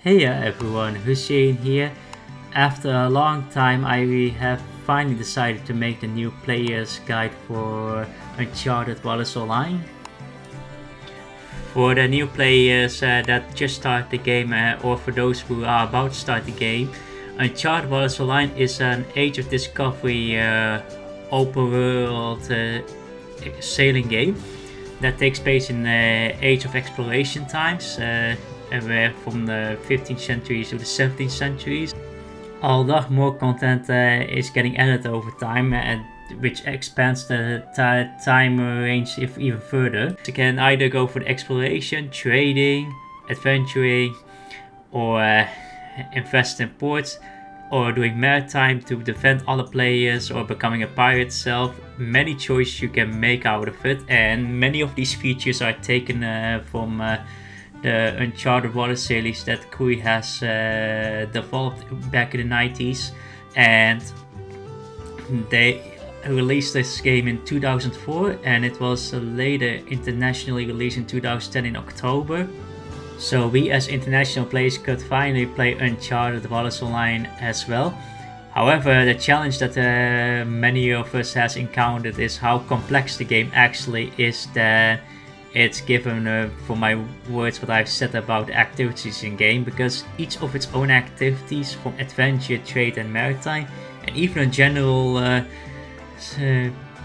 Hey everyone, Hussein here. After a long time, I have finally decided to make the new player's guide for Uncharted Waters Online. For the new players that just start the game, or for those who are about to start the game, Uncharted Waters Online is an Age of Discovery open world sailing game that takes place in the Age of Exploration times, where from the 15th century to the 17th centuries. Although more content is getting added over time, which expands the time range even further. You can either go for the exploration, trading, adventuring, or invest in ports, or doing maritime to defend other players, or becoming a pirate itself. Many choices you can make out of it, and many of these features are taken from the Uncharted Waters series that Koei has developed back in the 90s, and they released this game in 2004, and it was later internationally released in 2010 in October. So we as international players could finally play Uncharted Waters Online as well. However, the challenge that many of us has encountered is how complex the game actually is. That it's given, for my words, what I've said about the activities in game, because each of its own activities, from adventure, trade and maritime, and even a general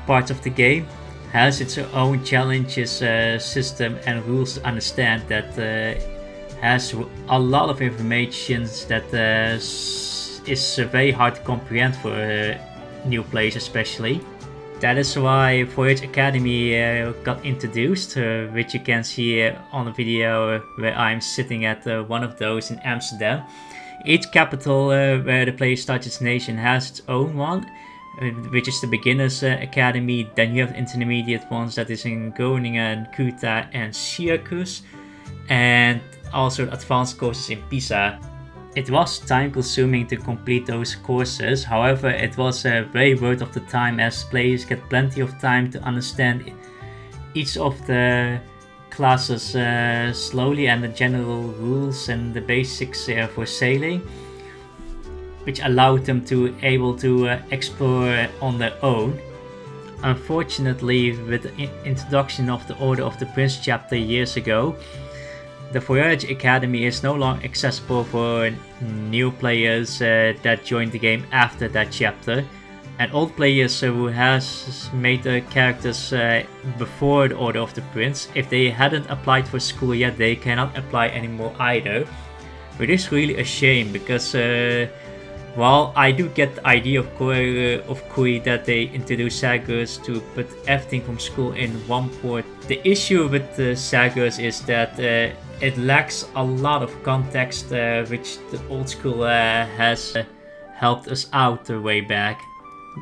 parts of the game, has its own challenges, system and rules to understand, that has a lot of information that is very hard to comprehend for new players especially. That is why Voyage Academy got introduced, which you can see on the video where I'm sitting at one of those in Amsterdam. Each capital where the player starts its nation has its own one, which is the Beginner's Academy. Then you have the intermediate ones, that is in Groningen, Kuta and Syracuse, and also advanced courses in Pisa. It was time consuming to complete those courses, however it was very worth of the time, as players get plenty of time to understand each of the classes slowly, and the general rules and the basics for sailing, which allowed them to able to explore on their own. Unfortunately, with the introduction of the Order of the Prince chapter years ago, the Voyage Academy is no longer accessible for new players that joined the game after that chapter, and old players who has made their characters before the Order of the Prince, if they hadn't applied for school yet, they cannot apply anymore either, which is really a shame, because while I do get the idea of Koei that they introduced Sagas to put everything from school in one port, the issue with the Sagas is that it lacks a lot of context, which the old school has helped us out way back.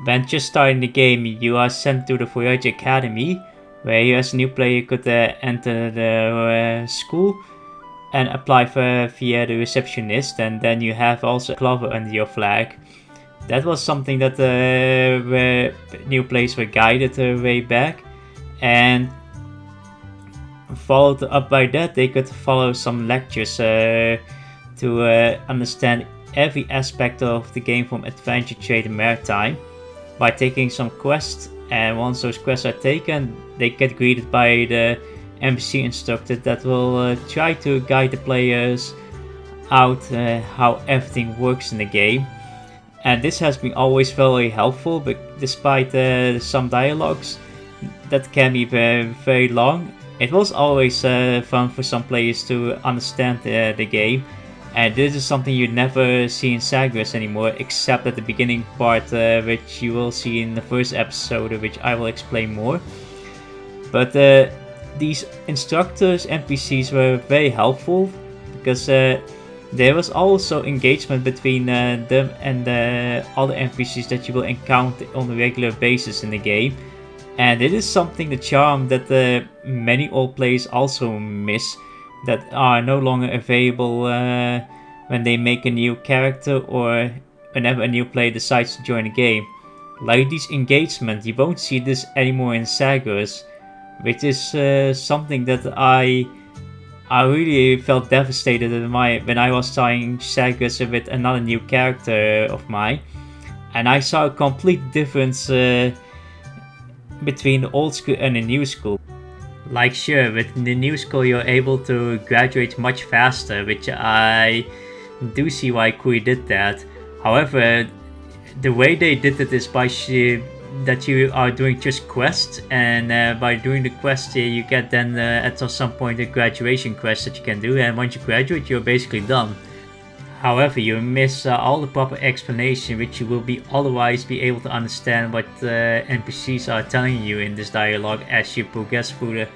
When just starting the game, you are sent to the Voyage Academy, where you as a new player could enter the school and apply for via the receptionist, and then you have also a clover under your flag. That was something that where new players were guided way back, and followed up by that they could follow some lectures to understand every aspect of the game, from adventure, trade and maritime, by taking some quests. And once those quests are taken, they get greeted by the NPC instructor that will try to guide the players out how everything works in the game. And this has been always very helpful, but despite some dialogues that can be very, very long, it was always fun for some players to understand the game. And this is something you never see in Sagas anymore, except at the beginning part, which you will see in the first episode, which I will explain more. But these instructors, NPCs, were very helpful, because there was also engagement between them and the other NPCs that you will encounter on a regular basis in the game. And it is something, the charm, that many old players also miss, that are no longer available when they make a new character, or whenever a new player decides to join the game. Like these engagement, you won't see this anymore in Sagas, which is something that I I really felt devastated when I was trying Sagas with another new character of mine, and I saw a complete difference between the old school and the new school. Like, sure, with the new school you're able to graduate much faster, which I do see why Kui did that. However, the way they did it is by that you are doing just quests, and by doing the quest you get then at some point a graduation quest that you can do, and once you graduate you're basically done. However, you miss all the proper explanation, which you will otherwise be able to understand what NPCs are telling you in this dialogue as you progress through the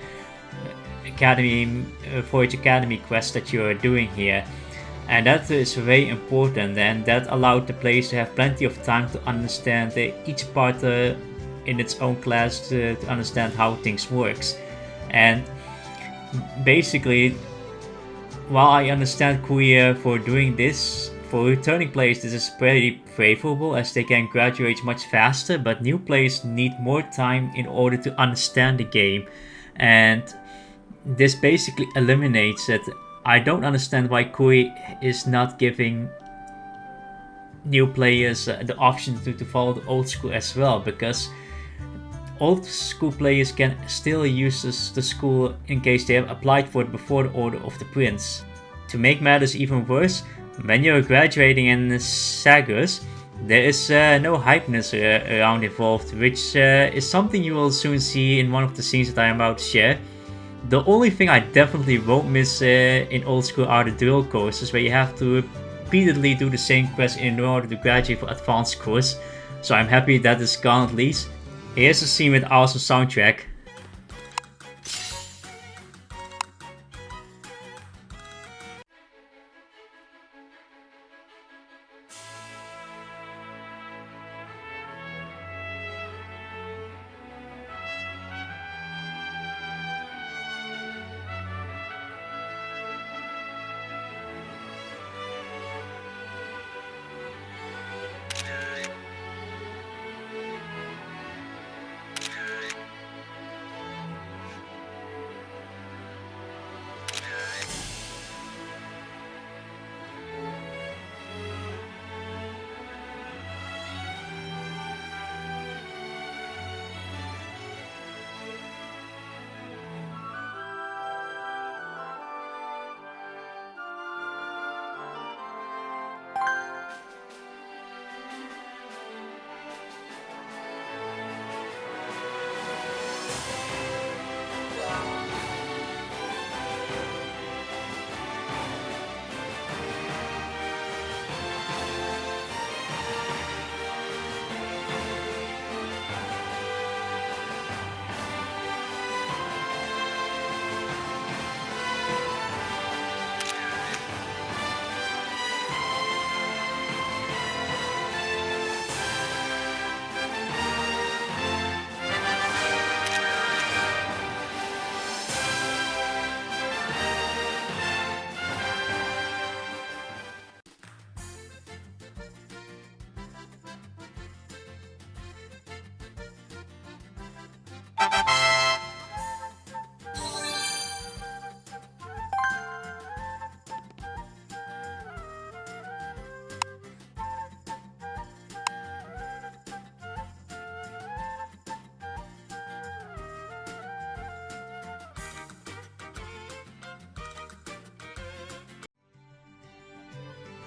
Academy, Voyage Academy quest that you are doing here. And that is very important, and that allowed the players to have plenty of time to understand each part in its own class to understand how things works. And basically, while I understand Korea for doing this, for returning players this is pretty favorable as they can graduate much faster, but new players need more time in order to understand the game. And this basically eliminates it. I don't understand why Koei is not giving new players the option to follow the old school as well, because old school players can still use the school in case they have applied for it before the Order of the Prince. To make matters even worse, when you're graduating in Sagas, there is no hypeness around involved, which is something you will soon see in one of the scenes that I am about to share. The only thing I definitely won't miss in old school are the dual courses, where you have to repeatedly do the same quest in order to graduate for advanced course. So I'm happy that is gone at least. Here's a scene with awesome soundtrack.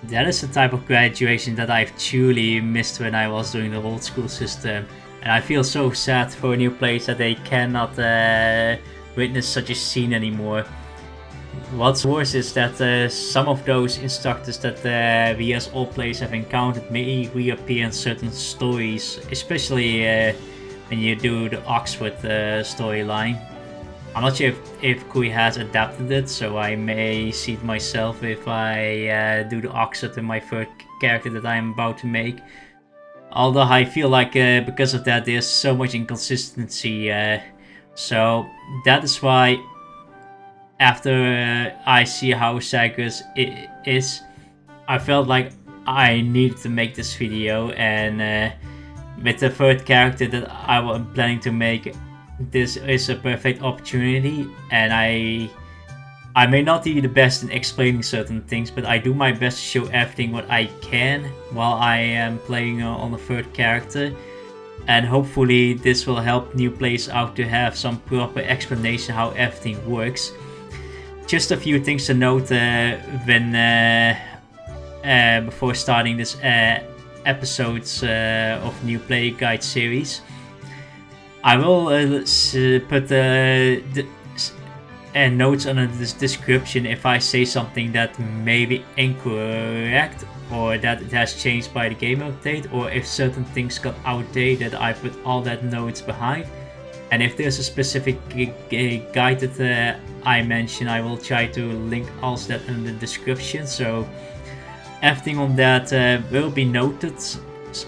That is the type of graduation that I've truly missed when I was doing the old school system, and I feel so sad for new players that they cannot witness such a scene anymore. What's worse is that some of those instructors that we as old players have encountered may reappear in certain stories, especially when you do the Oxford storyline. I'm not sure if Kui has adapted it, so I may see it myself if I do the Oxford in my third character that I'm about to make. Although I feel like because of that there's so much inconsistency, so that is why after I see how Sagas is, I felt like I needed to make this video, and with the third character that I was planning to make, this is a perfect opportunity, and I I may not be the best in explaining certain things, but I do my best to show everything what I can while I am playing on the third character. And hopefully this will help new players out to have some proper explanation how everything works. Just a few things to note before starting this episodes of New Player Guide series. I will put the notes on the description if I say something that may be incorrect or that it has changed by the game update, or if certain things got outdated. I put all that notes behind. And if there's a specific guide that I mention, I will try to link also that in the description. So everything on that will be noted,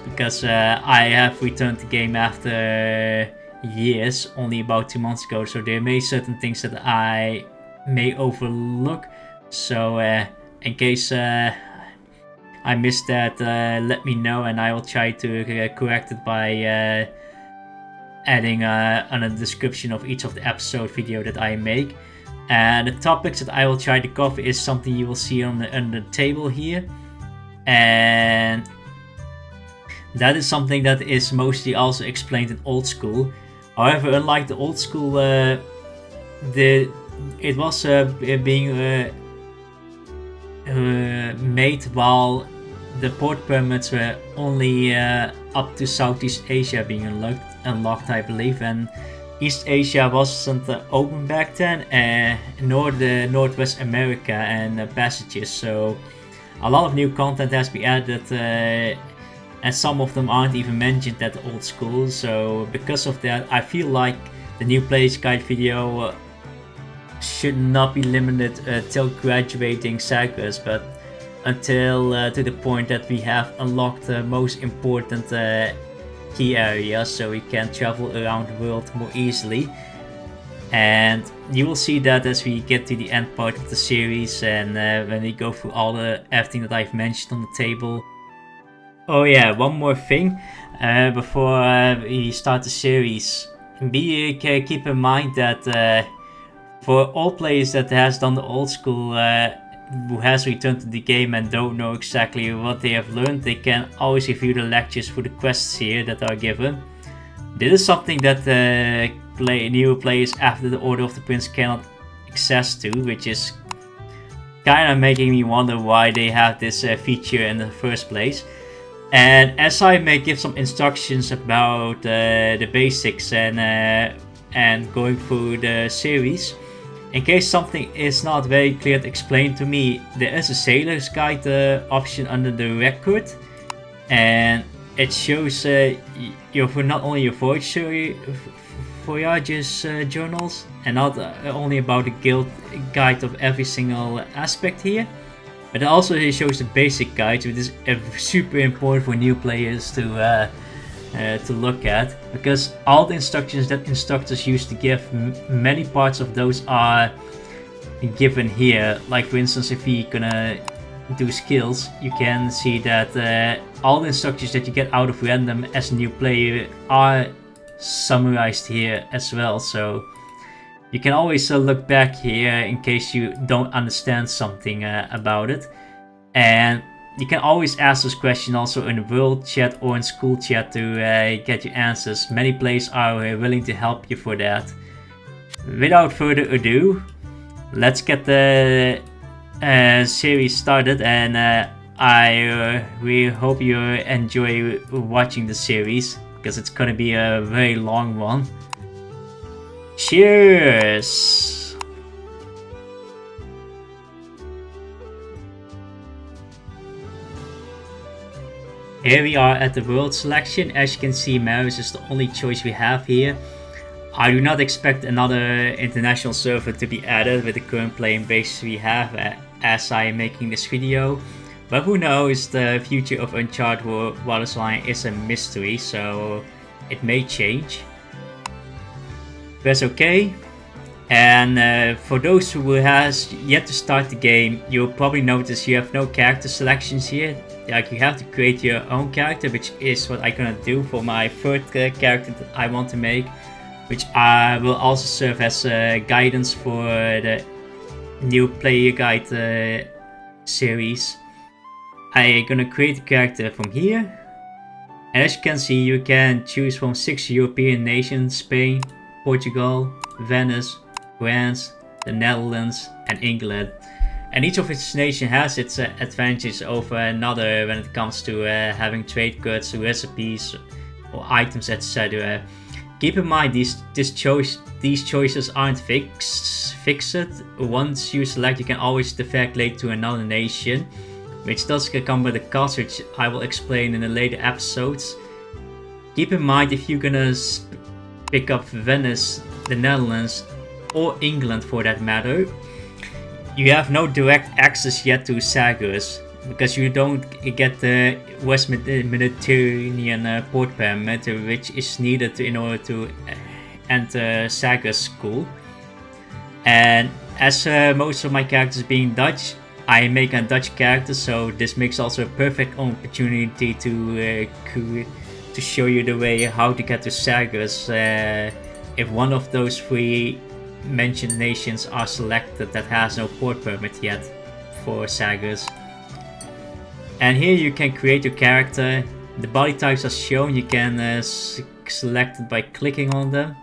because I have returned the game after years, only about 2 months ago, so there may be certain things that I may overlook. So in case I missed that, let me know and I will try to correct it by adding on a description of each of the episode video that I make. And the topics that I will try to cover is something you will see on the table here, and that is something that is mostly also explained in old school. However, unlike the old school, it was being made while the port permits were only up to Southeast Asia being unlocked, I believe, and East Asia wasn't open back then, nor the Northwest America and passages. So a lot of new content has been added, and some of them aren't even mentioned at the old school. So because of that, I feel like the New Player's Guide video should not be limited till graduating sagas, but until to the point that we have unlocked the most important key areas, so we can travel around the world more easily. And you will see that as we get to the end part of the series, and when we go through everything that I've mentioned on the table. Oh yeah, one more thing before we start the series. Keep in mind that for all players that has done the old school, who has returned to the game and don't know exactly what they have learned, they can always review the lectures for the quests here that are given. This is something that new players after the Order of the Prince cannot access to, which is kind of making me wonder why they have this feature in the first place. And as I may give some instructions about the basics and going through the series, in case something is not very clear to explain to me, there is a sailor's guide option under the record, and it shows not only your voyages journals, and not only about the guild guide of every single aspect here, but it also shows the basic guides, which is super important for new players to look at, because all the instructions that instructors used to give, many parts of those are given here. Like for instance, if you're gonna do skills, you can see that all the instructions that you get out of random as a new player are summarized here as well. So you can always look back here in case you don't understand something about it. And you can always ask this question also in the world chat or in school chat to get your answers. Many players are willing to help you for that. Without further ado, let's get the series started, and we hope you enjoy watching the series, because it's gonna be a very long one. Cheers! Here we are at the world selection. As you can see, Maris is the only choice we have here. I do not expect another international server to be added with the current playing base we have as I am making this video. But who knows, the future of Uncharted Waters Online is a mystery, so it may change. Press OK. And for those who has yet to start the game, you'll probably notice you have no character selections here. Like, you have to create your own character, which is what I'm gonna do for my third character that I want to make, which will also serve as guidance for the new player guide series. I'm gonna create a character from here. And as you can see, you can choose from 6 European nations: Spain, Portugal, Venice, France, the Netherlands, and England. And each of its nation has its advantages over another when it comes to having trade goods, recipes, or items, etc. Keep in mind these choices aren't fixed. Once you select, you can always defect later to another nation, which does come with a cost, which I will explain in the later episodes. Keep in mind, if you're gonna pick up Venice, the Netherlands, or England for that matter, you have no direct access yet to Sagus, because you don't get the West Mediterranean port permit, which is needed in order to enter Sagus school. And as most of my characters being Dutch, I make a Dutch character, so this makes also a perfect opportunity to show you the way how to get to Sagus if one of those 3 mentioned nations are selected that has no port permit yet for Sagus. And here you can create your character. The body types are shown. You can select it by clicking on them,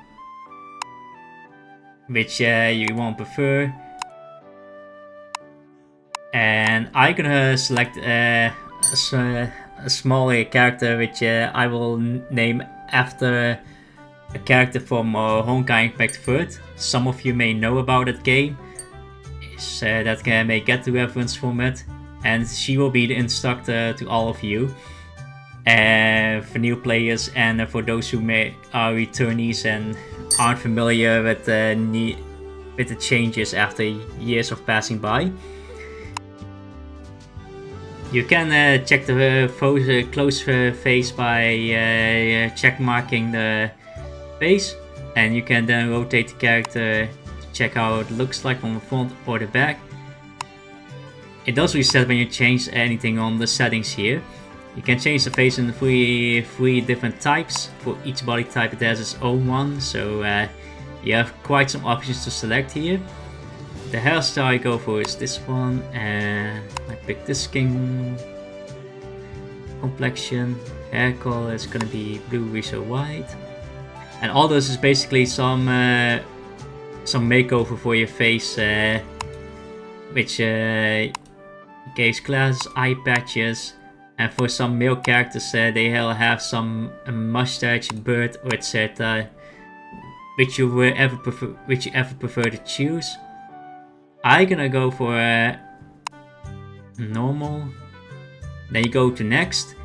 which you won't prefer. And I'm gonna select a smaller character, which I will name after a character from Honkai Impact 3rd. Some of you may know about that game, that may get the reference from it, and she will be the instructor to all of you, for new players and for those who are returnees and aren't familiar with the changes after years of passing by. You can check the close face by check marking the face, and you can then rotate the character to check how it looks like from the front or the back. It does reset when you change anything on the settings here. You can change the face in three different types. For each body type it has its own one, so you have quite some options to select here. The hairstyle I go for is this one, and I pick this skin complexion. Hair color is gonna be bluish or white. And all this is basically some makeover for your face, which gives glasses, eye patches, and for some male characters they'll have some mustache, beard, or etc. Which you ever prefer to choose. I'm gonna go for normal. Then you go to next,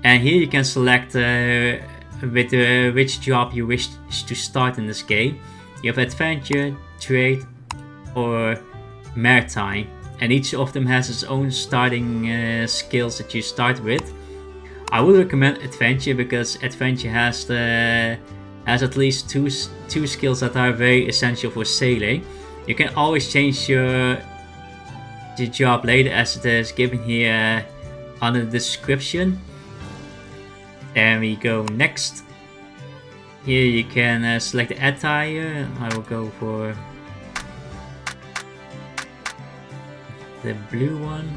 and here you can select with which job you wish to start in this game. You have adventure, trade, or maritime, and each of them has its own starting skills that you start with. I would recommend adventure because adventure has at least two skills that are very essential for sailing. You can always change the job later, as it is given here under the description. Then we go next. Here you can select the attire. I will go for the blue one.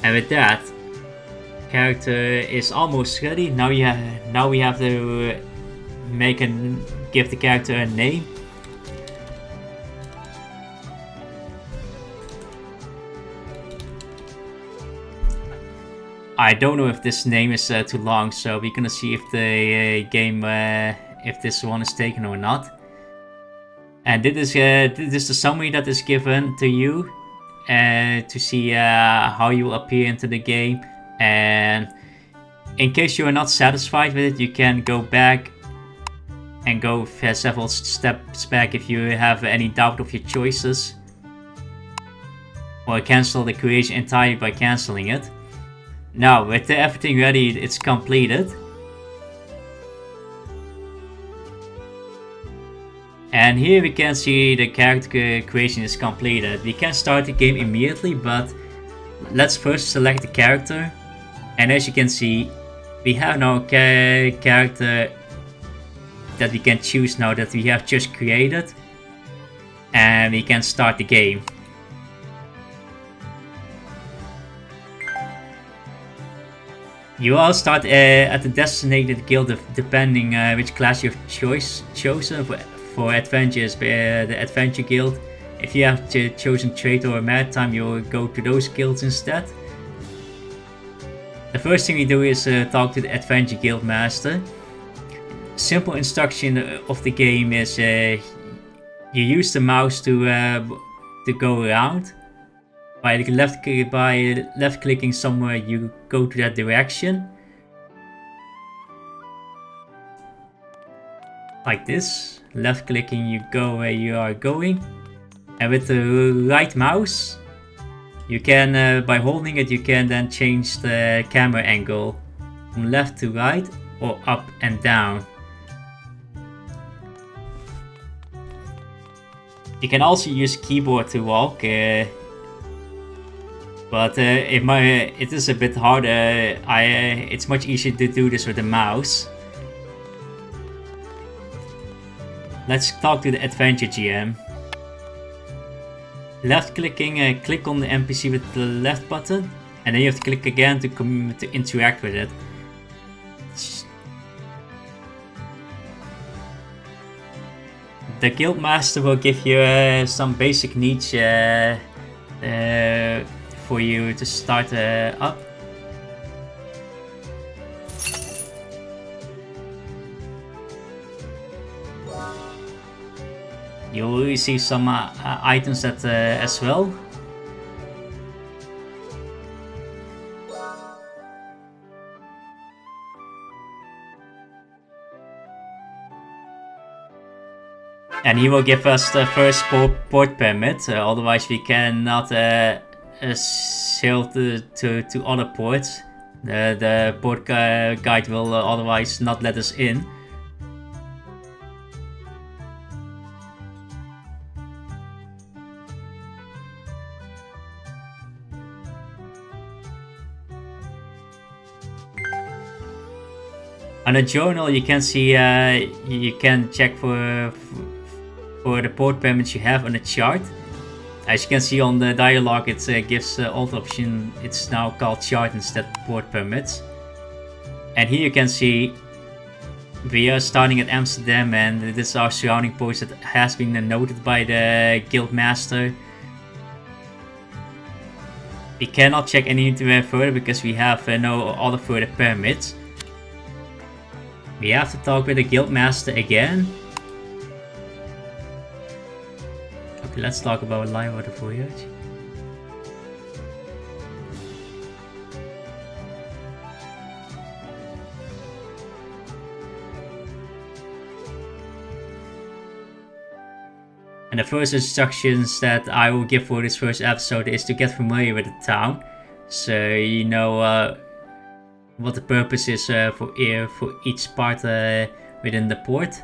And with that, character is almost ready. Now we have to give the character a name. I don't know if this name is too long, so we're gonna see if the game if this one is taken or not. And this is the summary that is given to you to see how you will appear into the game. And in case you are not satisfied with it, you can go back and go several steps back if you have any doubt of your choices, or cancel the creation entirely by cancelling it. Now, with everything ready, it's completed. And here we can see the character creation is completed. We can start the game immediately, but let's first select the character. And as you can see, we have now character that we can choose now that we have just created, and we can start the game. You all start at the designated guild depending which class you've chosen for adventures. The adventure guild. If you have chosen trade or maritime, you'll go to those guilds instead. The first thing we do is talk to the adventure guild master. Simple instruction of the game is you use the mouse to go around. By left clicking somewhere, you go to that direction. Like this. Left clicking, you go where you are going. And with the right mouse, you can, by holding it, you can then change the camera angle from left to right or up and down. You can also use keyboard to walk. But it is a bit harder. It's much easier to do this with the mouse. Let's talk to the adventure GM. Left clicking, click on the NPC with the left button, and then you have to click again to interact with it. The guild master will give you some basic needs for you to start up. You will receive some items as well. And he will give us the first port permit, otherwise we cannot sail to other ports. The port guide will otherwise not let us in. On the journal, you can see you can check for the port permits you have on the chart. As you can see on the dialogue, it gives alt option. It's now called chart instead of port permits. And here you can see we are starting at Amsterdam, and this is our surrounding ports that has been noted by the guild master. We cannot check anywhere further because we have no other further permits. We have to talk with the guild master again. Okay, let's talk about live water voyage. And the first instructions that I will give for this first episode is to get familiar with the town, so you know what the purpose is for each part within the port.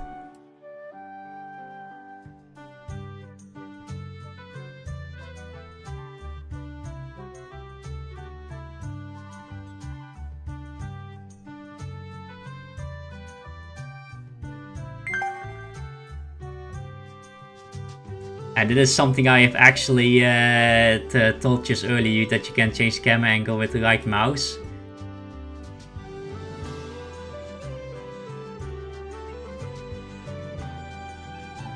And it is something I have actually told just earlier, that you can change camera angle with the right mouse.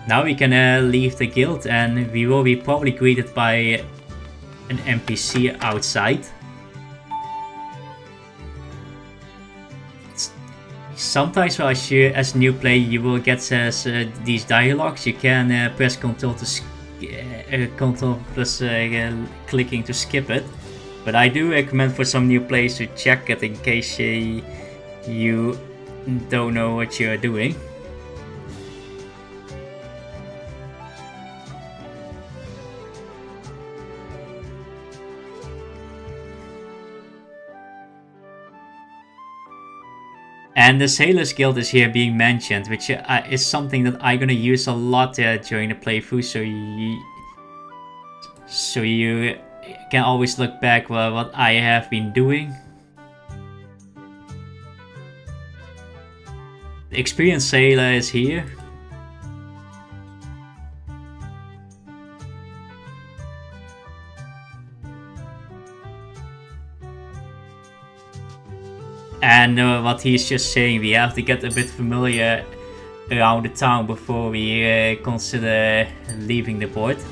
Now we can leave the guild, and we will be probably greeted by an NPC outside. Sometimes as a new player you will get these dialogues. You can press Ctrl plus clicking to skip it. But I do recommend for some new players to check it in case you don't know what you're doing. And the Sailors Guild is here being mentioned, which is something that I'm gonna use a lot during the playthrough, so you can always look back what I have been doing. The experienced sailor is here. And what he's just saying, we have to get a bit familiar around the town before we consider leaving the port.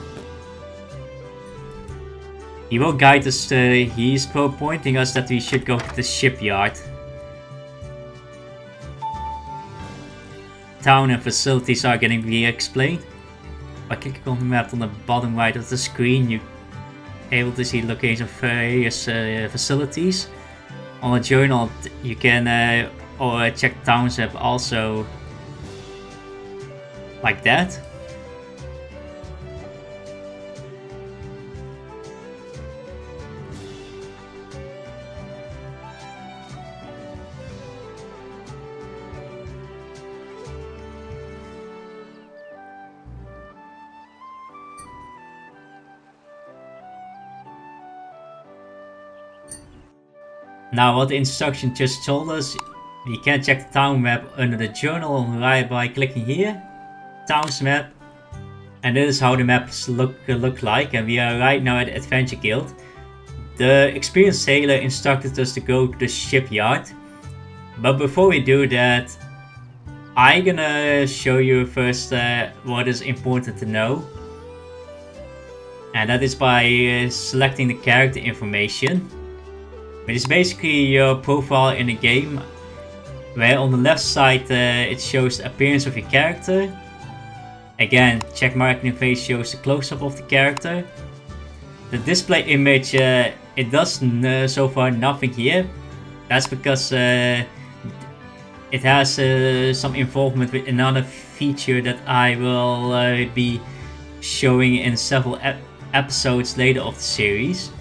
He will guide us, he's pointing us that we should go to the shipyard. Town and facilities are getting re-explained. By clicking on the map on the bottom right of the screen, you're able to see the location of various facilities. On a journal, you can or check towns map also like that. Now what the instruction just told us, we can check the town map under the journal on the right by clicking here, Towns map, and this is how the maps look like, and we are right now at Adventure Guild. The experienced sailor instructed us to go to the shipyard, but before we do that, I'm gonna show you first what is important to know, and that is by selecting the character information. It is basically your profile in the game, where on the left side it shows the appearance of your character. Again, check mark in the face shows the close-up of the character. The display image, it does so far nothing here. That's because it has some involvement with another feature that I will be showing in several episodes later of the series.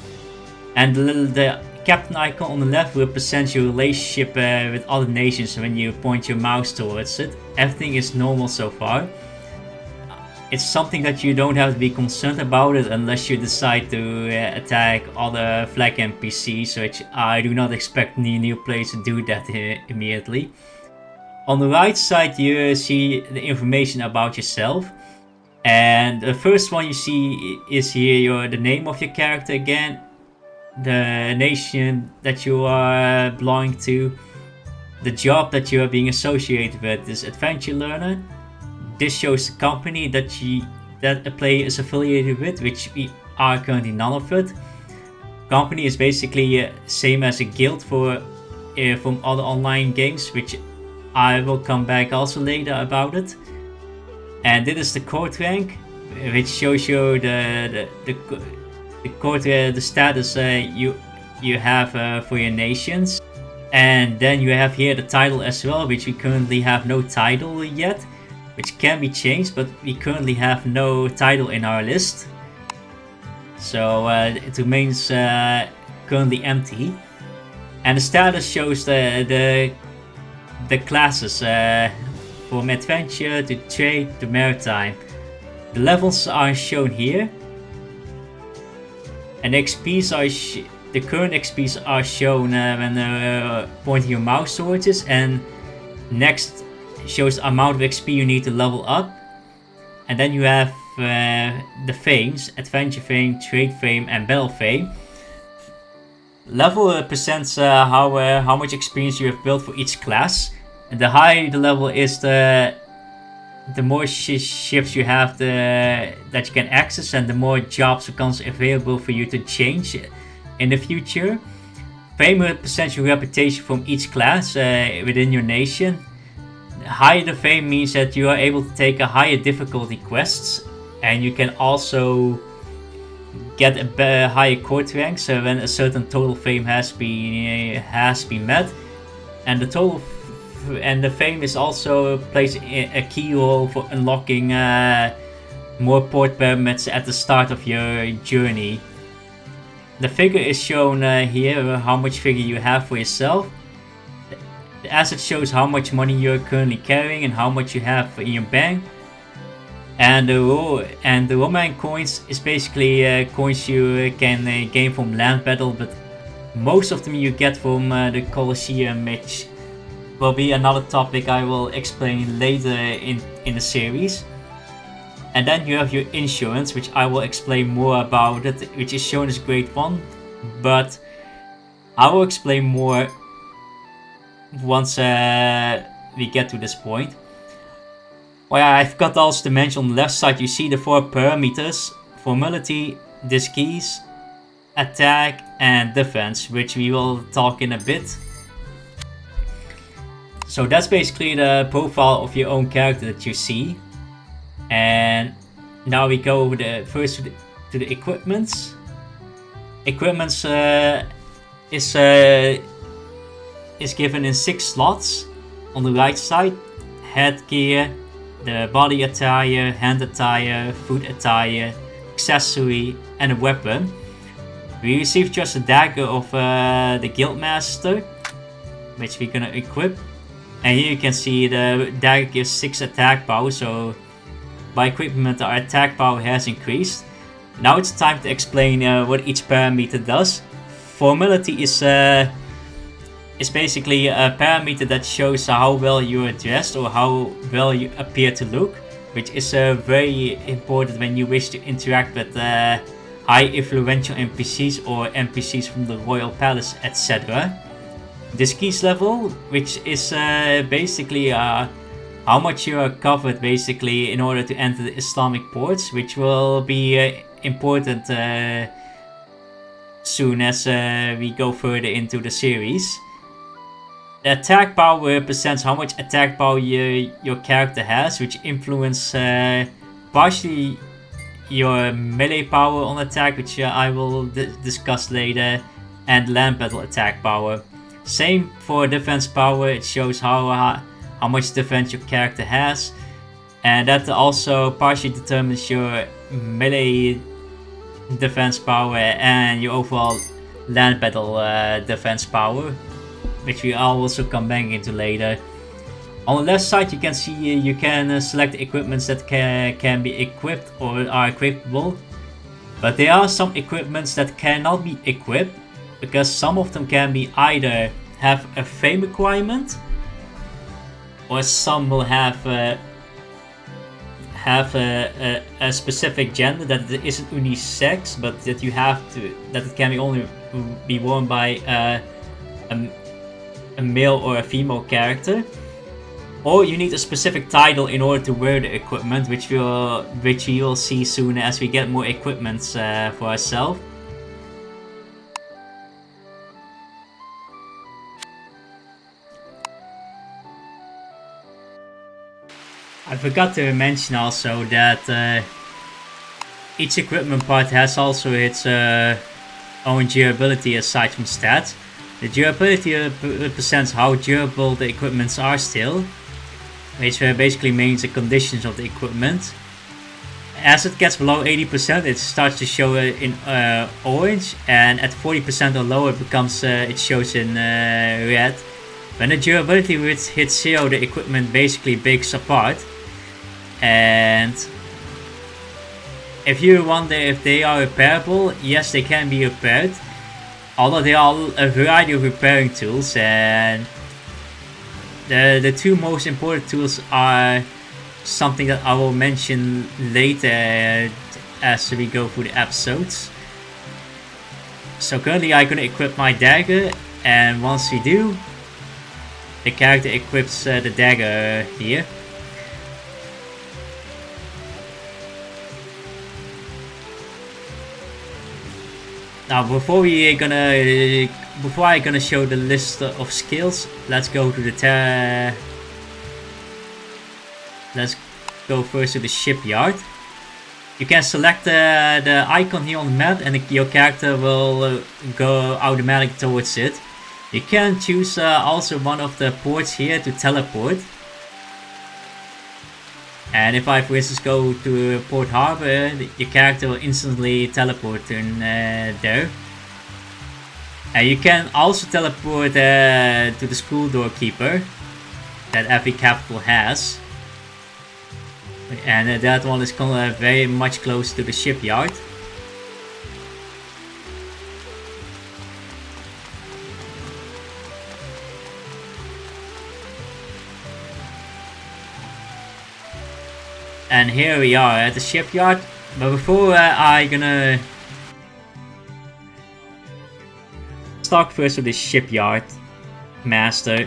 And the captain icon on the left represents your relationship with other nations when you point your mouse towards it. Everything is normal so far. It's something that you don't have to be concerned about it unless you decide to attack other flag NPCs, which I do not expect new players to do that immediately. On the right side you see the information about yourself. And the first one you see is here the name of your character again, the nation that you are belonging to, the job that you are being associated with is adventure learner. This shows the company that a player is affiliated with, which we are currently none of it. Company is basically same as a guild for from other online games, which I will come back also later about it. And this is the court rank, which shows you the court, the status you have for your nations. And then you have here the title as well, which we currently have no title yet, which can be changed, but we currently have no title in our list, so it remains currently empty. And the status shows the classes from adventure to trade to maritime. The levels are shown here. And XPs are the current XPs are shown when pointing your mouse towards it, and next shows the amount of XP you need to level up. And then you have the fames, adventure fame, trade fame, and battle fame. Level represents how much experience you have built for each class. And the higher the level is, the more ships you have that you can access, and the more jobs becomes available for you to change in the future. Fame represents your reputation from each class within your nation. Higher the fame means that you are able to take a higher difficulty quests, and you can also get a higher court rank. So when a certain total fame has been met, and the fame is also plays a key role for unlocking more port permits at the start of your journey. The figure is shown here, how much figure you have for yourself. The asset shows how much money you're currently carrying and how much you have in your bank. And the Roman coins is basically coins you can gain from land battle, but most of them you get from the Colosseum, which will be another topic I will explain later in the series. And then you have your insurance, which I will explain more about it, which is shown as grade 1, but I will explain more once we get to this point. Well, I forgot also to mention on the left side you see the 4 parameters: formality, disguise, attack and defense, which we will talk in a bit. So that's basically the profile of your own character that you see. And now we go first to the equipments. Equipments is given in 6 slots. On the right side, headgear, the body attire, hand attire, foot attire, accessory and a weapon. We received just a dagger of the Guildmaster, which we're gonna equip. And here you can see the dagger gives 6 attack power, so by equipment our attack power has increased. Now it's time to explain what each parameter does. Formality is basically a parameter that shows how well you are dressed or how well you appear to look, which is very important when you wish to interact with high influential NPCs or NPCs from the royal palace, etc. Disguise level, which is basically how much you are covered basically in order to enter the Islamic ports, which will be important soon as we go further into the series. The attack power represents how much attack power your character has, which influence partially your melee power on attack, which I will discuss later, and land battle attack power. Same for defense power, it shows how much defense your character has, and that also partially determines your melee defense power and your overall land battle defense power, which we also come back into later. On the left side you can see you can select equipments that can be equipped or are equipable, but there are some equipments that cannot be equipped because some of them can be either have a fame requirement, or some will have a specific gender, that it isn't unisex, but that you have to, that it can only be worn by a male or a female character, or you need a specific title in order to wear the equipment, which we will see soon as we get more equipments for ourselves. I forgot to mention also that each equipment part has also its own durability aside from stats. The durability represents how durable the equipments are still, which basically means the conditions of the equipment. As it gets below 80%, it starts to show in orange, and at 40% or lower it shows in red. When the durability hits 0, the equipment basically breaks apart. And if you wonder if they are repairable, yes, they can be repaired. Although there are a variety of repairing tools, and the 2 most important tools are something that I will mention later as we go through the episodes. So currently I'm gonna equip my dagger, and once we do, the character equips the dagger here. Now before I'm gonna show the list of skills, let's go to the let's go first to the shipyard. You can select the icon here on the map, and your character will go automatically towards it. You can choose also one of the ports here to teleport. And if I, for instance, go to Port Harbor, your character will instantly teleport in there. And you can also teleport to the school doorkeeper that every capital has. And that one is very much close to the shipyard. And here we are at the shipyard. But before I gonna talk first with the shipyard master.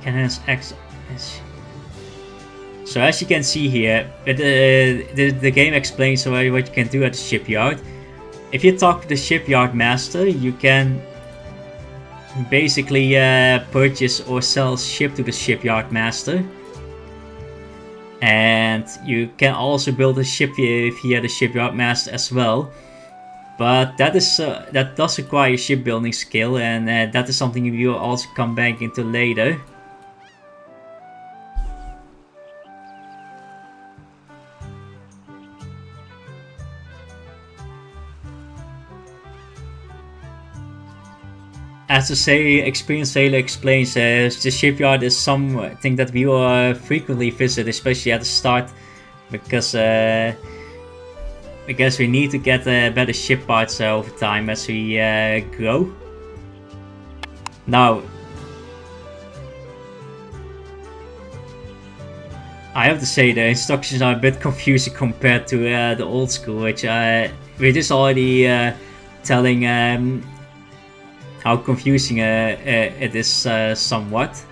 Cannons X. So as you can see here, the game explains what you can do at the shipyard. If you talk to the shipyard master, you can basically purchase or sell ship to the shipyard master. And you can also build a ship via the shipyard master as well. But that does require shipbuilding skill, and that is something we will also come back into later. As the experienced sailor explains, the shipyard is something that we will frequently visit, especially at the start, because we need to get better ship parts over time as we grow. Now, I have to say the instructions are a bit confusing compared to the old school, which we're just already telling how confusing it is somewhat.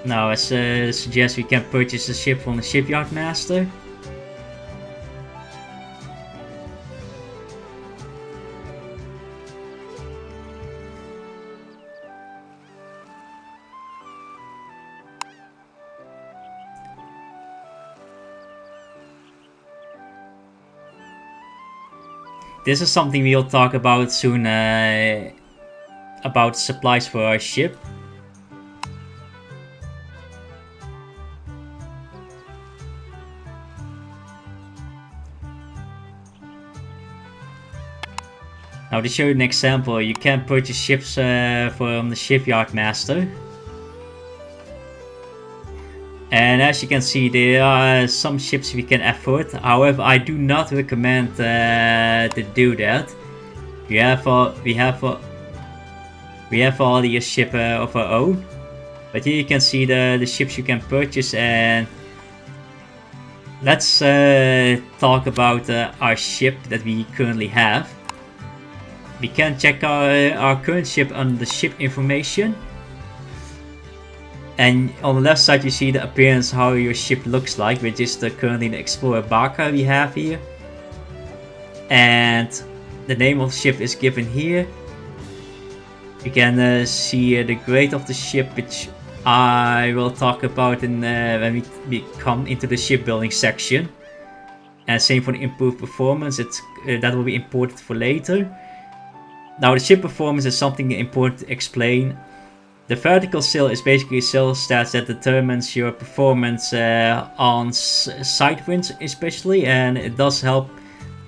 Now, as suggest we can purchase a ship from the shipyard master. This is something we'll talk about soon, about supplies for our ship. Now, to show you an example, you can purchase ships from the shipyard master. And as you can see, there are some ships we can afford. However, I do not recommend to do that. We have already a ship of our own. But here you can see the ships you can purchase, and let's talk about our ship that we currently have. We can check our current ship on the ship information. And on the left side you see the appearance, how your ship looks like, which is currently the Explorer Baka we have here. And the name of the ship is given here. You can see the grade of the ship, which I will talk about when we come into the shipbuilding section. And same for the improved performance, that will be important for later. Now, the ship performance is something important to explain. The vertical sail is basically sail stats that determines your performance on side winds especially, and it does help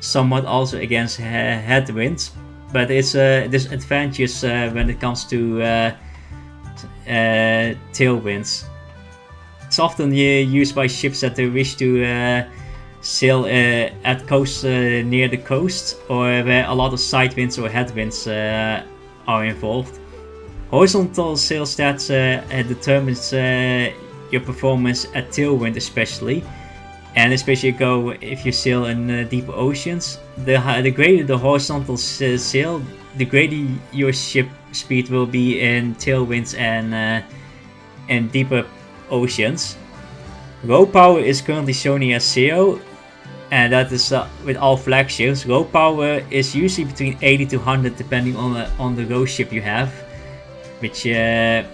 somewhat also against headwinds, but it's disadvantageous when it comes to tailwinds. It's often used by ships that they wish to sail at coast near the coast, or where a lot of side winds or headwinds are involved. Horizontal sail stats determines your performance at tailwind especially, and especially if you sail in deeper oceans. The greater the horizontal sail, the greater your ship speed will be in tailwinds and deeper oceans. Row power is currently shown here as 0, and that is with all flagships. Row power is usually between 80 to 100 depending on the row ship you have, which I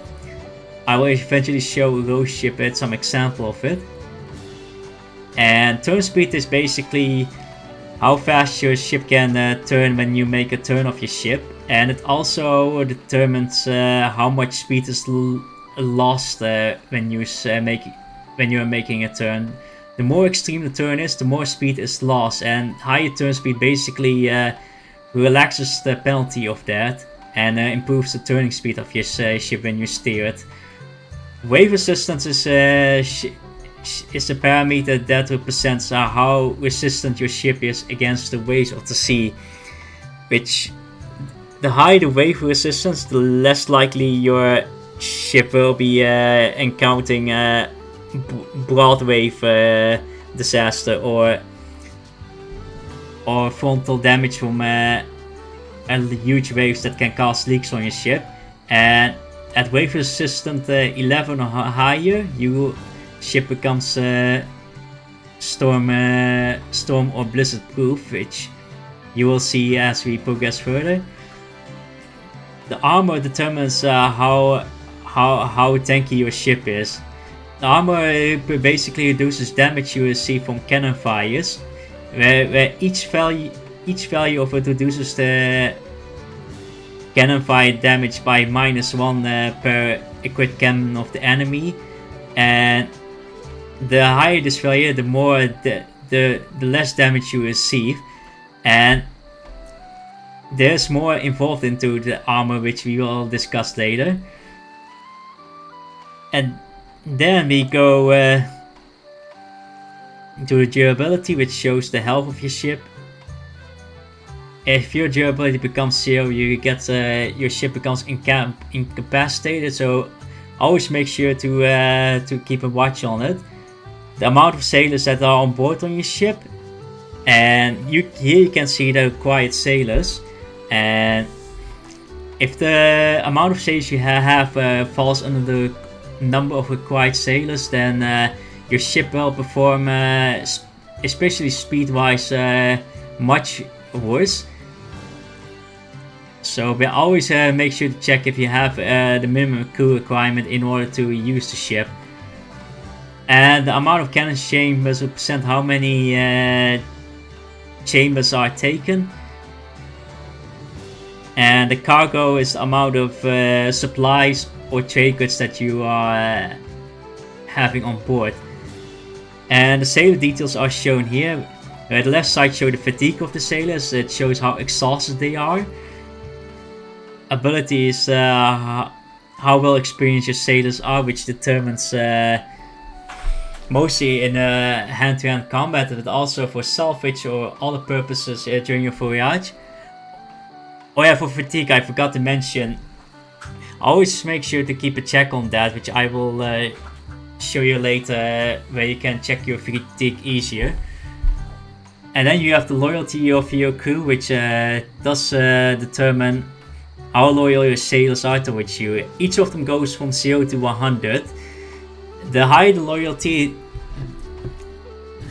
will eventually show a row ship at some example of it. And turn speed is basically how fast your ship can turn when you make a turn of your ship, and it also determines how much speed is lost when you're making a turn. The more extreme the turn is, the more speed is lost, and higher turn speed basically relaxes the penalty of that and improves the turning speed of your ship when you steer it. Wave resistance is a parameter that represents how resistant your ship is against the waves of the sea. Which, the higher the wave resistance, the less likely your ship will be encountering broad wave disaster or frontal damage from huge waves that can cause leaks on your ship. And at wave resistant 11 or higher, your ship becomes storm or blizzard proof, which you will see as we progress further. The armor determines how tanky your ship is. The armor basically reduces damage you receive from cannon fires, where each value of it reduces the cannon fire damage by -1 per equipped cannon of the enemy, and the higher this value, the more the less damage you receive. And there's more involved into the armor, which we will discuss later. And then we go to the durability, which shows the health of your ship. If your durability becomes 0, you get your ship becomes incapacitated. So always make sure to keep a watch on it. The amount of sailors that are on board on your ship, and here you can see the required sailors. And if the amount of sailors you have falls under the number of required sailors, then your ship will perform, especially speed-wise, much worse. So we always make sure to check if you have the minimum crew requirement in order to use the ship. And the amount of cannon chambers represent how many chambers are taken. And the cargo is the amount of supplies or trade goods that you are having on board. And the sailor details are shown here. The left side shows the fatigue of the sailors. It shows how exhausted they are. Ability is how well experienced your sailors are, which determines mostly in hand-to-hand combat, but also for salvage or other purposes during your voyage. Oh yeah, for fatigue, I forgot to mention. Always make sure to keep a check on that, which I will show you later, where you can check your fatigue easier. And then you have the loyalty of your crew, which does determine how loyal your sailors are towards you. Each of them goes from 0 to 100. The higher the loyalty,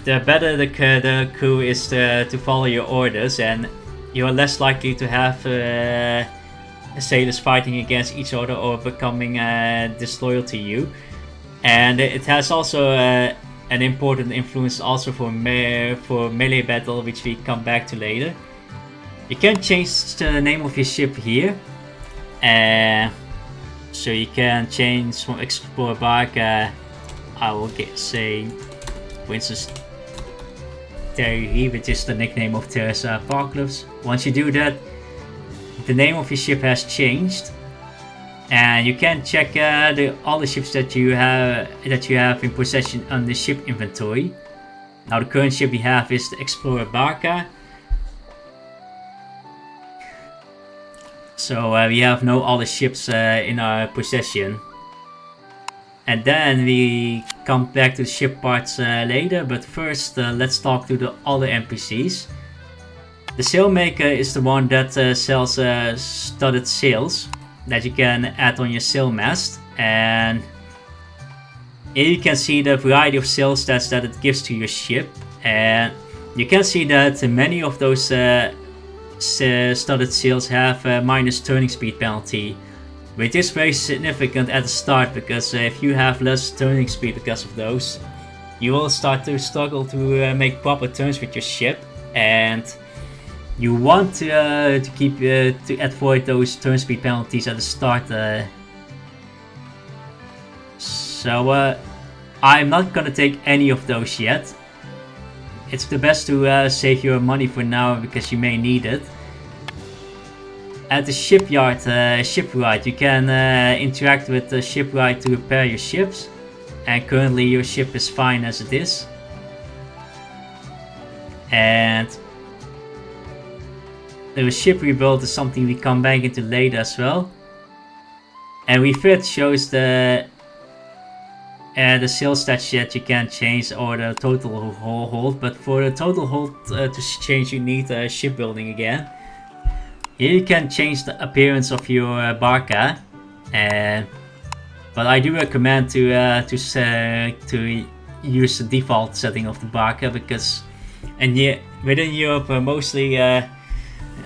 the better the crew is to follow your orders, and you are less likely to have sailors fighting against each other or becoming disloyal to you. And it has also an important influence also for melee battle, which we come back to later. You can change the name of your ship here. So you can change from Explorer Barca, I will say, for instance, Terry, which is the nickname of Teresa Apocalypse. Once you do that, the name of your ship has changed, and you can check all the ships that you have in possession on the ship inventory. Now the current ship we have is the Explorer Barca. So we have no other ships in our possession. And then we come back to the Shipparts later, but first let's talk to the other NPCs. The sailmaker is the one that sells studded sails that you can add on your sail mast, and here you can see the variety of sail stats that it gives to your ship. And you can see that many of those studded sails have a minus turning speed penalty, which is very significant at the start, because if you have less turning speed because of those, you will start to struggle to make proper turns with your ship, and you want to keep to avoid those turn speed penalties at the start. So I'm not gonna take any of those yet. It's the best to save your money for now, because you may need it. At the shipyard, shipwright, you can interact with the shipwright to repair your ships, and currently your ship is fine as it is. And the ship rebuild is something we come back into later as well. And refit shows the sales stats that you can change, or the total hold, but for the total hold to change you need shipbuilding again. Here you can change the appearance of your barca, but I do recommend to use the default setting of the barca, because within Europe mostly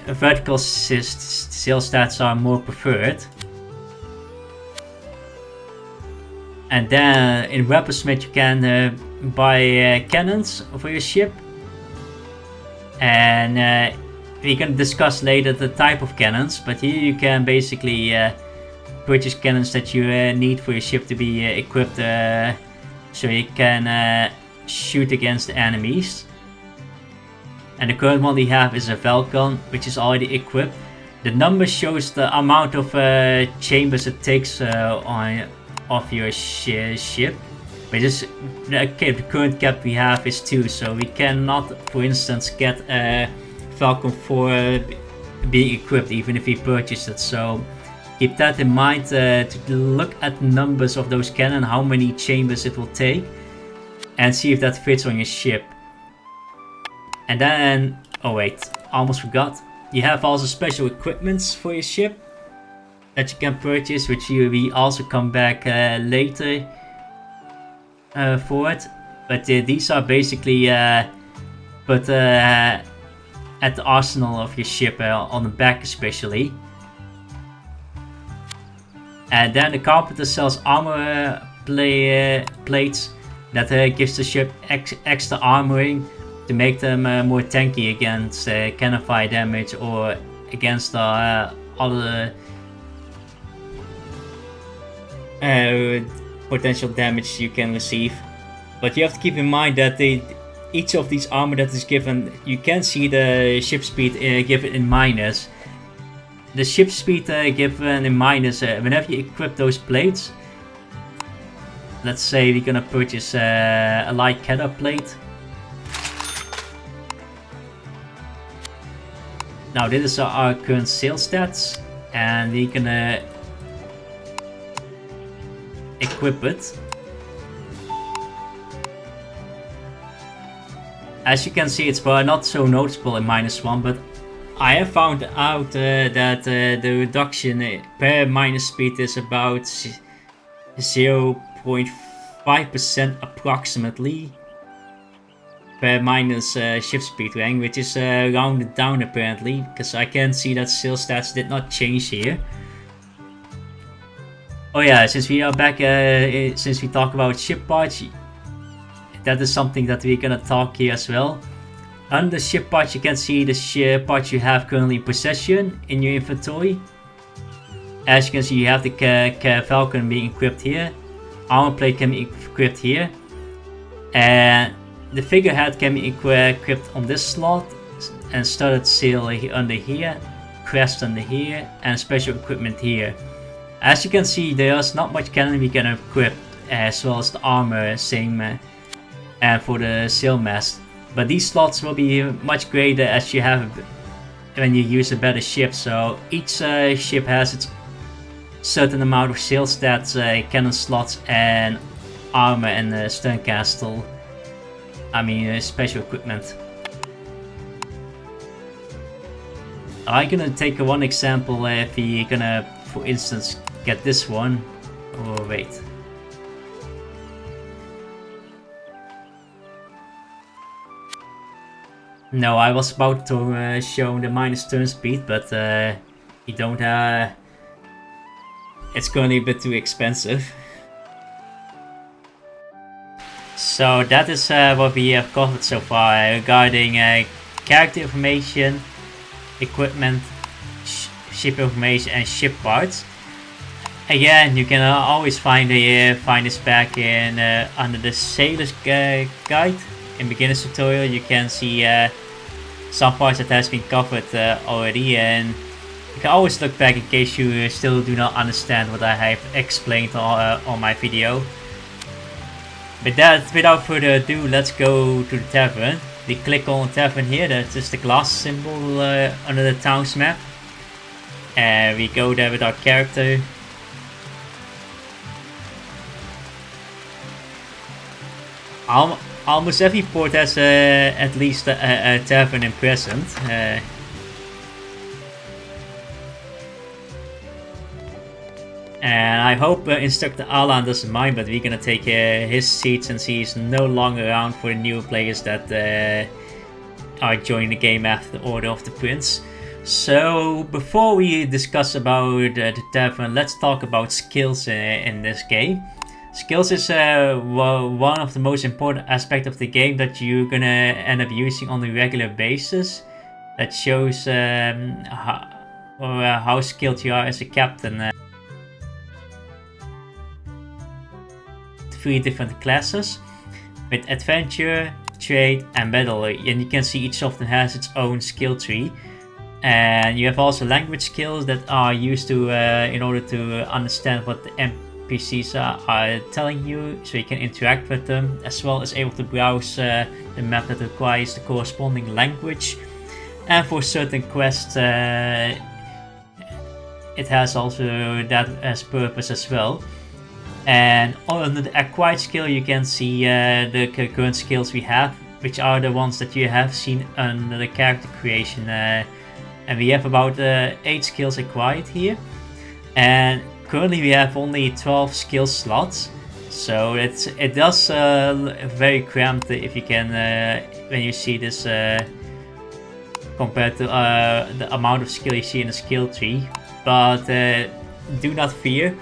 vertical sales stats are more preferred. And then in Weaponsmith you can buy cannons for your ship, and we can discuss later the type of cannons, but here you can basically purchase cannons that you need for your ship to be equipped, so you can shoot against enemies. And the current one we have is a Falcon, which is already equipped. The number shows the amount of chambers it takes of your ship, which is okay. The current cap we have is 2, so we cannot, for instance, get a Falcon 4 being equipped even if we purchase it. So keep that in mind, to look at the numbers of those cannon, how many chambers it will take, and see if that fits on your ship. And then, oh wait, almost forgot, you have also special equipments for your ship that you can purchase, which we also come back later for it. But these are basically put at the arsenal of your ship, on the back especially. And then the carpenter sells armor plates that gives the ship extra armoring to make them more tanky against cannon fire damage, or against other potential damage you can receive. But you have to keep in mind that each of these armor that is given, you can see the ship speed given in minus. The ship speed given in minus, whenever you equip those plates, let's say we're gonna purchase a light catter plate. Now this is our current sales stats, and we're gonna equip it. As you can see, it's not so noticeable in -1, but I have found out that the reduction per minus speed is about 0.5% approximately per minus ship speed rank, which is rounded down apparently, because I can see that sales stats did not change here. Oh yeah, since we are back, since we talk about Shipparts, that is something that we're gonna talk here as well. Under Shipparts you can see the Shipparts you have currently in possession in your inventory. As you can see, you have the Falcon being equipped here, armor plate can be equipped here, and the figurehead can be equipped on this slot, and studded sail under here, crest under here, and special equipment here. As you can see, there's not much cannon we can equip, as well as the armor, same and for the sail mast. But these slots will be much greater as you have when you use a better ship. So each ship has its certain amount of sail stats, cannon slots, and armor, and stern castle. I mean special equipment. I'm gonna take one example if you're gonna, for instance, get this one. Oh wait. No, I was about to show the minus turn speed, but you don't it's currently a bit too expensive. So that is what we have covered so far regarding character information, equipment, ship information, and ship parts. Again, you can always find this back in under the Sailor's Guide. In beginner's tutorial, you can see some parts that has been covered already, and You can always look back in case you still do not understand what I have explained on my video. With that, without further ado, let's go to the tavern. We click on the tavern here, that is the glass symbol under the town's map. And we go there with our character. Almost every port has at least a tavern in present. And I hope Instructor Alan doesn't mind, but we're gonna take his seat since he's no longer around for the new players that are joining the game after the Order of the Prince. So before we discuss about the tavern, let's talk about skills in this game. Skills is one of the most important aspects of the game that you're gonna end up using on a regular basis. That shows how skilled you are as a captain. 3 different classes with adventure, trade and battle, and you can see each of them has its own skill tree. And you have also language skills that are used to in order to understand what the NPCs are telling you, so you can interact with them, as well as able to browse the map that requires the corresponding language. And for certain quests it has also that as purpose as well. And under the acquired skill you can see the current skills we have, which are the ones that you have seen under the character creation. And we have about 8 skills acquired here. And currently we have only 12 skill slots. So it does very cramped if you can when you see this compared to the amount of skill you see in the skill tree. But do not fear.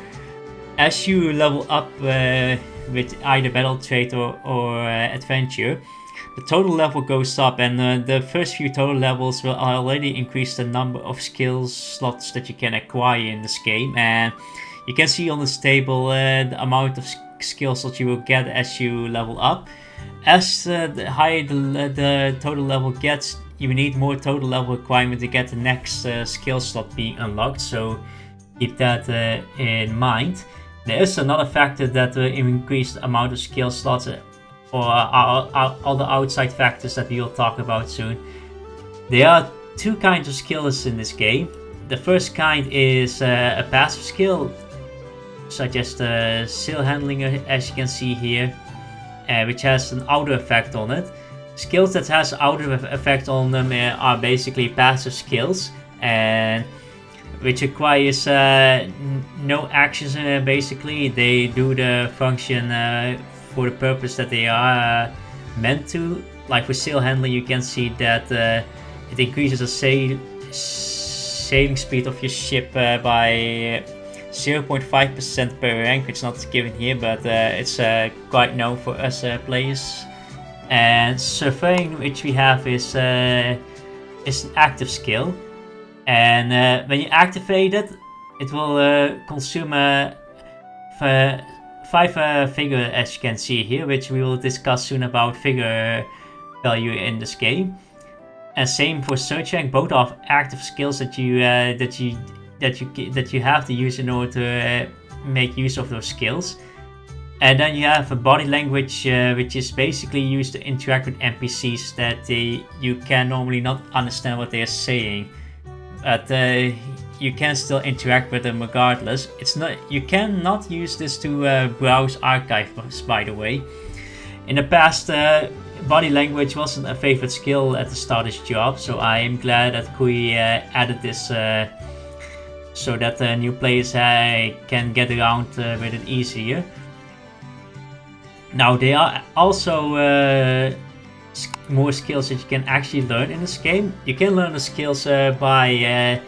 As you level up with either battle, trade or adventure, the total level goes up, and the first few total levels will already increase the number of skill slots that you can acquire in this game. And you can see on this table the amount of skill slots you will get as you level up. As the higher the total level gets, you need more total level requirement to get the next skill slot being unlocked, so keep that in mind. There is another factor that will increase the amount of skill slots, or other outside factors that we will talk about soon. There are 2 kinds of skills in this game. The first kind is a passive skill, such as the sail handling, as you can see here, which has an outer effect on it. Skills that has outer effect on them are basically passive skills, and which requires no actions. Basically they do the function for the purpose that they are meant to. Like for sail handling, you can see that it increases the sailing speed of your ship by 0.5% per rank. It's not given here, but it's quite known for us players. And surveying, which we have, is an active skill. And when you activate it, it will consume 5 Vigour, as you can see here, which we will discuss soon about Vigour value in this game. And same for search rank. Both are active skills that you have to use in order to make use of those skills. And then you have a body language, which is basically used to interact with NPCs that you can normally not understand what they are saying. But you can still interact with them regardless. You cannot use this to browse archives, by the way. In the past, body language wasn't a favorite skill at the start of this job, so I am glad that Kui added this so that new players can get around with it easier. Now there are also more skills that you can actually learn in this game. You can learn the skills by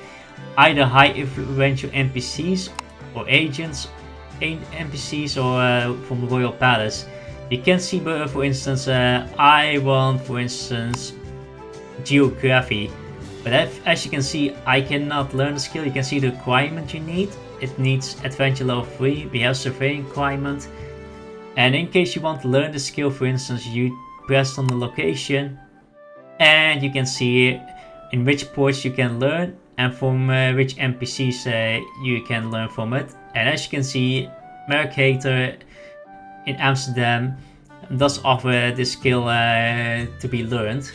either high influential NPCs or agents, NPCs, or from the Royal Palace. You can see, for instance, I want, for instance, geography. But as you can see, I cannot learn the skill. You can see the requirement you need. It needs adventure level 3. We have surveying requirement. And in case you want to learn the skill, for instance, you press on the location and you can see in which ports you can learn and from which NPCs you can learn from it. And as you can see, Mercator in Amsterdam does offer this skill to be learned.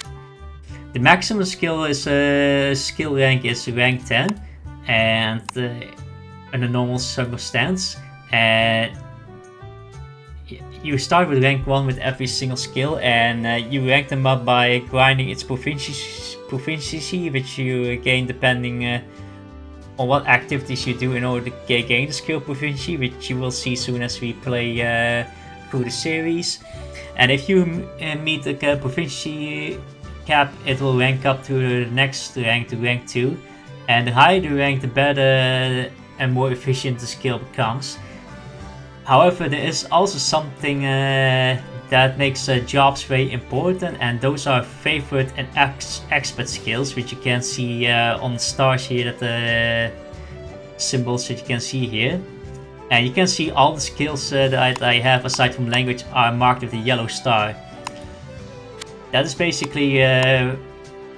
The maximum skill rank is rank 10, and in a normal circumstance, and you start with rank 1 with every single skill, and you rank them up by grinding its proficiency, which you gain depending on what activities you do in order to gain the skill proficiency, which you will see soon as we play through the series. And if you meet the proficiency cap, it will rank up to the next rank, to rank 2. And the higher the rank, the better and more efficient the skill becomes. However, there is also something that makes jobs very important, and those are favorite and expert skills, which you can see on the stars here, that the symbols that you can see here. And you can see all the skills that I have aside from language are marked with a yellow star. That is basically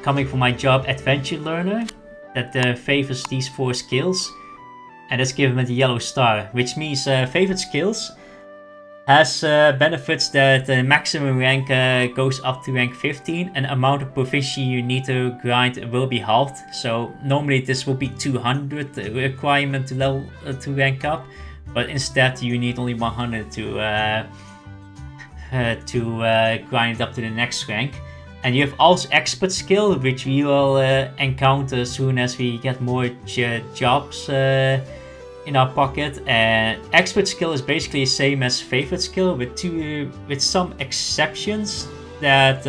coming from my job Adventure Learner, that favors these 4 skills, and that's given with a yellow star, which means favorite skills has benefits that the maximum rank goes up to rank 15, and amount of proficiency you need to grind will be halved. So normally this will be 200 requirement to rank up, but instead you need only 100 to grind it up to the next rank. And you have also expert skill, which we will encounter as soon as we get more jobs in our pocket. And expert skill is basically the same as favorite skill, with some exceptions. That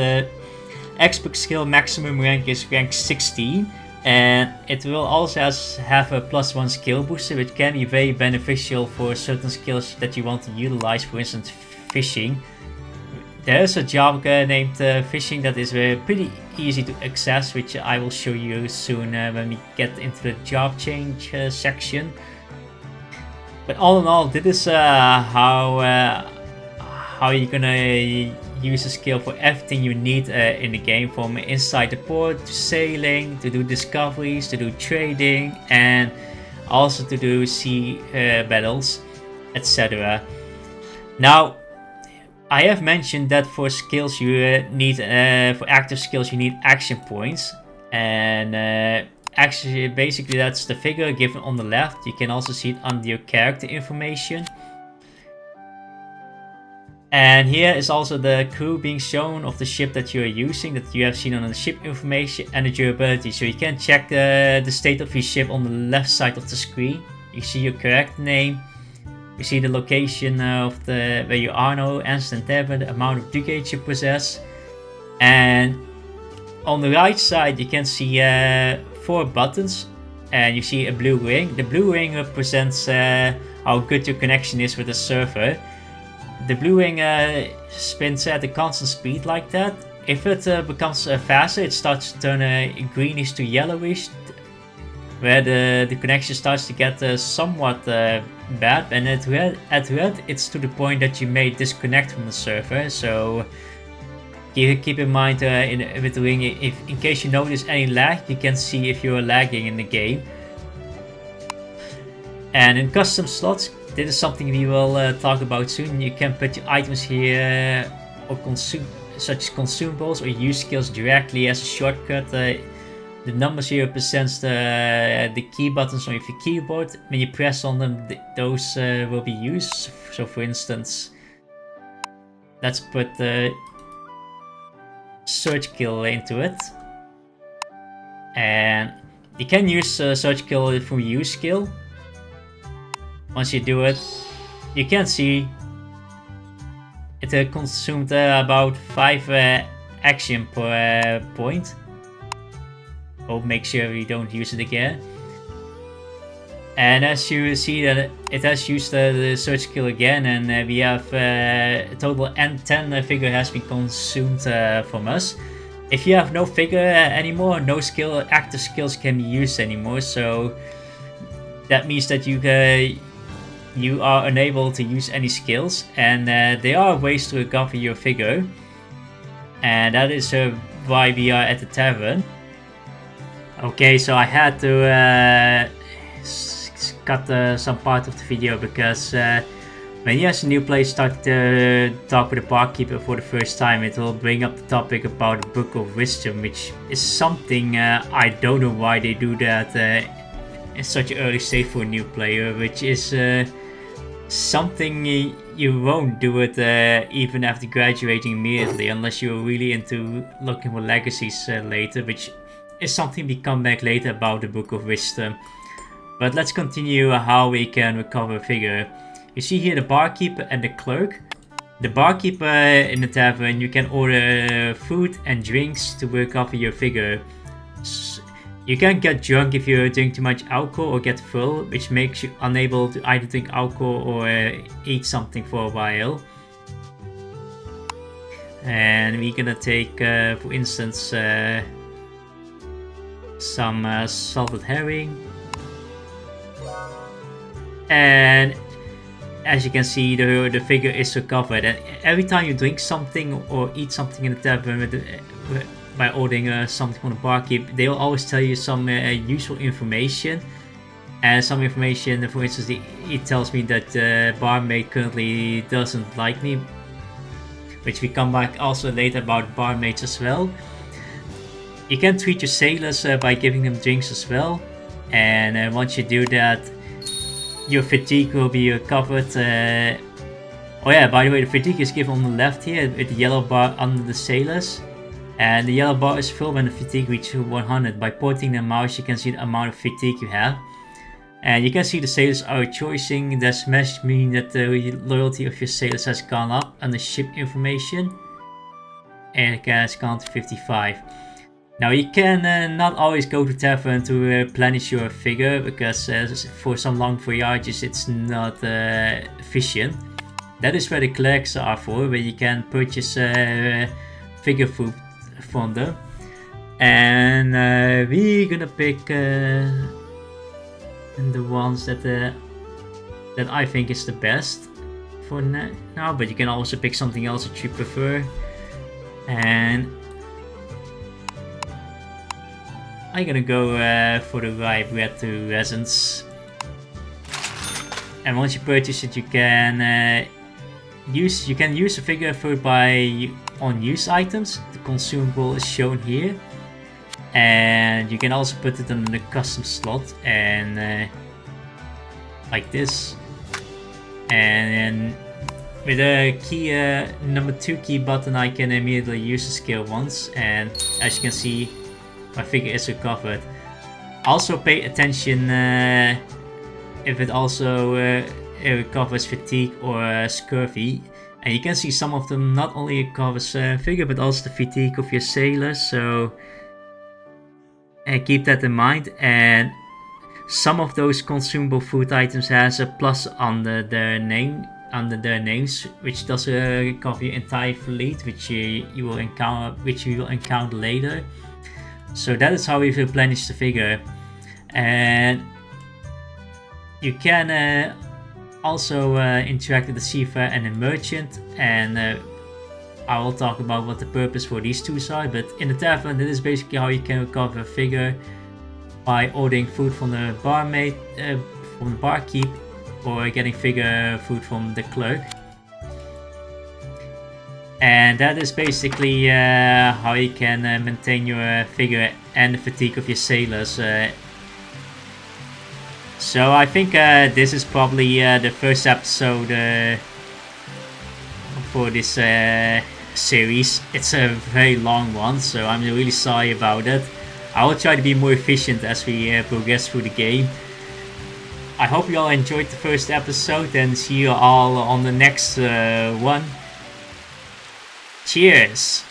expert skill maximum rank is rank 16, and it will also have a +1 skill booster, which can be very beneficial for certain skills that you want to utilize, for instance fishing. There's a job named fishing that is pretty easy to access, which I will show you soon when we get into the job change section. But all in all, this is how you're gonna use a skill for everything you need in the game, from inside the port to sailing, to do discoveries, to do trading, and also to do sea battles, etc. Now, I have mentioned that for skills you need, for active skills you need action points, and actually basically that's the figure given on the left. You can also see it under your character information. And here is also the crew being shown of the ship that you are using, that you have seen on the ship information, and the durability. So you can check the state of your ship on the left side of the screen. You see your correct name. You see the location of where you are now, Amsterdam Tavern, the amount of ducats you possess. And on the right side you can see 4 buttons, and you see a blue ring. The blue ring represents how good your connection is with the server. The blue ring spins at a constant speed like that. If it becomes faster, it starts to turn greenish to yellowish, where the connection starts to get somewhat bad, and at red it's to the point that you may disconnect from the server. So keep in mind with the ring, if in case you notice any lag, you can see if you're lagging in the game. And in custom slots, this is something we will talk about soon. You can put your items here, or such as consumables or use skills directly as a shortcut. The numbers here represents the key buttons on your keyboard. When you press on them, those will be used. So for instance, let's put the search kill into it. And you can use search kill from use skill. Once you do it, you can see it consumed about 5 action per point. Oh, make sure you don't use it again. And as you see that it has used the search skill again, and we have a total 10 figure has been consumed from us. If you have no figure anymore, no active skills can be used anymore. So that means that you are unable to use any skills, and there are ways to recover your figure, and that is why we are at the tavern. Okay, so I had to cut some part of the video because when you as a new player start to talk with the barkeeper for the first time, it will bring up the topic about the Book of Wisdom, which is something I don't know why they do that in such an early stage for a new player, which is something you won't do it even after graduating immediately, unless you're really into looking for legacies later, which is something we come back later about the Book of Wisdom. But let's continue how we can recover a figure. You see here the barkeeper and the clerk. The barkeeper in the tavern, you can order food and drinks to recover your figure. You can get drunk if you drink too much alcohol or get full, which makes you unable to either drink alcohol or eat something for a while. And we're gonna take, for instance, some salted herring. And as you can see, the figure is recovered. And every time you drink something or eat something in the tavern by ordering something from the barkeep, they will always tell you some useful information. And some information, for instance, it tells me that the barmaid currently doesn't like me, which we come back also later about barmaids as well. You can treat your sailors by giving them drinks as well. And once you do that, your fatigue will be recovered. Oh yeah, by the way, the fatigue is given on the left here with the yellow bar under the sailors. And the yellow bar is filled when the fatigue reaches 100. By pointing the mouse, you can see the amount of fatigue you have. And you can see the sailors are rejoicing. This message means that the loyalty of your sailors has gone up under ship information. And it has gone to 55. Now you can not always go to Tavern to replenish your figure, because for some long voyages it's not efficient. That is where the clerks are for, where you can purchase figure food from them. And we're gonna pick the ones that I think is the best for now, but you can also pick something else that you prefer. And I'm gonna go for the rye bread to resins. And once you purchase it, you can use a figure food by on use items. The consumable is shown here, and you can also put it in the custom slot and like this. And with a key number 2 key button, I can immediately use the skill once, and as you can see, my figure is recovered. Also pay attention if it also recovers fatigue or scurvy. And you can see some of them not only recovers figure but also the fatigue of your sailors, so keep that in mind. And some of those consumable food items has a plus under their names, which does recover your entire fleet, which you will encounter later. So that is how we replenish the figure. And you can also interact with the seafarer and the merchant, and I will talk about what the purpose for these two are. But in the tavern, that is basically how you can recover a figure, by ordering food from the barmaid, from the barkeep, or getting figure food from the clerk. And that is basically how you can maintain your figure and the fatigue of your sailors. So I think this is probably the first episode for this series. It's a very long one, so I'm really sorry about it. I will try to be more efficient as we progress through the game. I hope you all enjoyed the first episode, and see you all on the next one. Cheers!